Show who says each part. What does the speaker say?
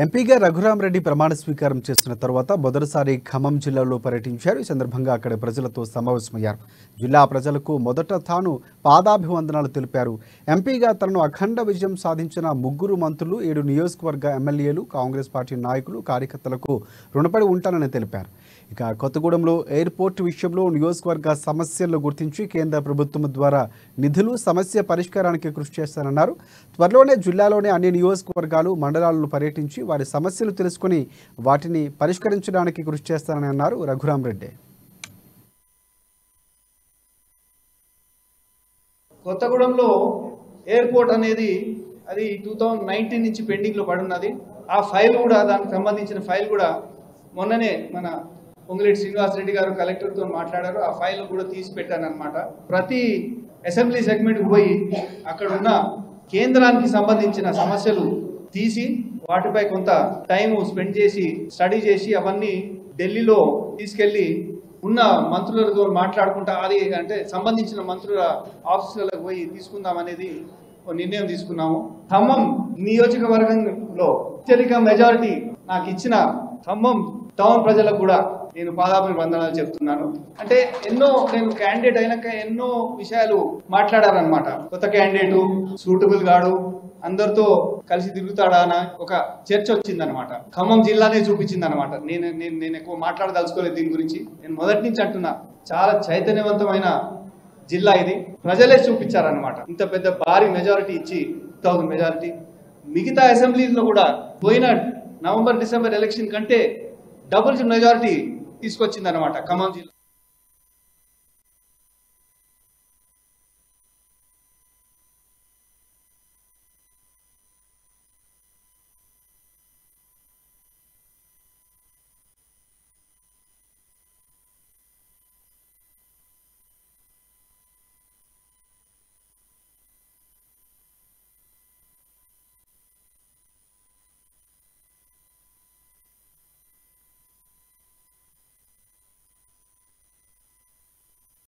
Speaker 1: ఎంపీగా రఘురామ్ రెడ్డి ప్రమాణ స్వీకారం చేసిన తర్వాత మొదటిసారి ఖమ్మం జిల్లాలో పర్యటించారు. ఈ సందర్భంగా అక్కడ ప్రజలతో సమావేశమయ్యారు. జిల్లా ప్రజలకు మొదట తాను పాదాభివందనాలు తెలిపారు. ఎంపీగా తనను అఖండ విజయం సాధించిన ముగ్గురు మంత్రులు, 7 నియోజకవర్గ ఎమ్మెల్యేలు, కాంగ్రెస్ పార్టీ నాయకులు, కార్యకర్తలకు రుణపడి ఉంటానని తెలిపారు. ఇక కొత్తగూడెంలో ఎయిర్పోర్ట్ విషయంలో నియోజకవర్గ సమస్యలను గుర్తించి కేంద్ర ప్రభుత్వం ద్వారా నిధులు, సమస్య పరిష్కారానికి కృషి చేస్తానన్నారు. త్వరలోనే జిల్లాలోని అన్ని నియోజకవర్గాలు, మండలాలను పర్యటించి వారి సమస్యలు తెలుసుకుని వాటిని పరిష్కరించడానికి కృషి చేస్తానని అన్నారు రఘురామ్ రెడ్డి.
Speaker 2: కొత్తగూడెంలో ఎయిర్పోర్ట్ అనేది అది 2019 నుంచి పెండింగ్లో పడున్నది. ఆ ఫైల్ కూడా, దానికి సంబంధించిన ఫైల్ కూడా మొన్ననే మన పొంగులేటి శ్రీనివాస్ రెడ్డి గారు కలెక్టర్తో మాట్లాడారు. ఆ ఫైల్ కూడా తీసి పెట్టానన్నమాట. ప్రతి అసెంబ్లీ సెగ్మెంట్కి పోయి అక్కడ ఉన్న కేంద్రానికి సంబంధించిన సమస్యలు తీసి వాటిపై కొంత టైం స్పెండ్ చేసి స్టడీ చేసి అవన్నీ ఢిల్లీలో తీసుకెళ్లి ఉన్న మంత్రులతో మాట్లాడుకుంటా, అది అంటే సంబంధించిన మంత్రుల ఆఫీసులకు పోయి తీసుకుందాం అనేది నిర్ణయం తీసుకున్నాము. ఖమ్మం నియోజకవర్గంలో అత్యధిక మెజారిటీ నాకు ఇచ్చిన ఖమ్మం టౌన్ ప్రజలకు కూడా నేను పాదాభివందనాలు చెప్తున్నాను. అంటే నేను క్యాండిడేట్ అయినాక ఎన్నో విషయాలు మాట్లాడారనమాట. కొత్త క్యాండిడేటు సూటబుల్ గాడు, అందరితో కలిసి తిరుగుతాడా అని ఒక చర్చ వచ్చిందనమాట. ఖమ్మం జిల్లానే చూపించిందనమాట. నేను ఎక్కువ మాట్లాడదలుచుకోలేదు దీని గురించి. నేను మొదటి నుంచి అంటున్నా, చాలా చైతన్యవంతమైన జిల్లా ఇది. ప్రజలే చూపించారనమాట. ఇంత పెద్ద భారీ మెజారిటీ ఇచ్చి 1000 మెజారిటీ. మిగతా అసెంబ్లీలో కూడా పోయిన నవంబర్, డిసెంబర్ ఎలక్షన్ కంటే డబుల్ మెజారిటీ తీసుకొచ్చిందనమాట ఖమ్మం జిల్లా.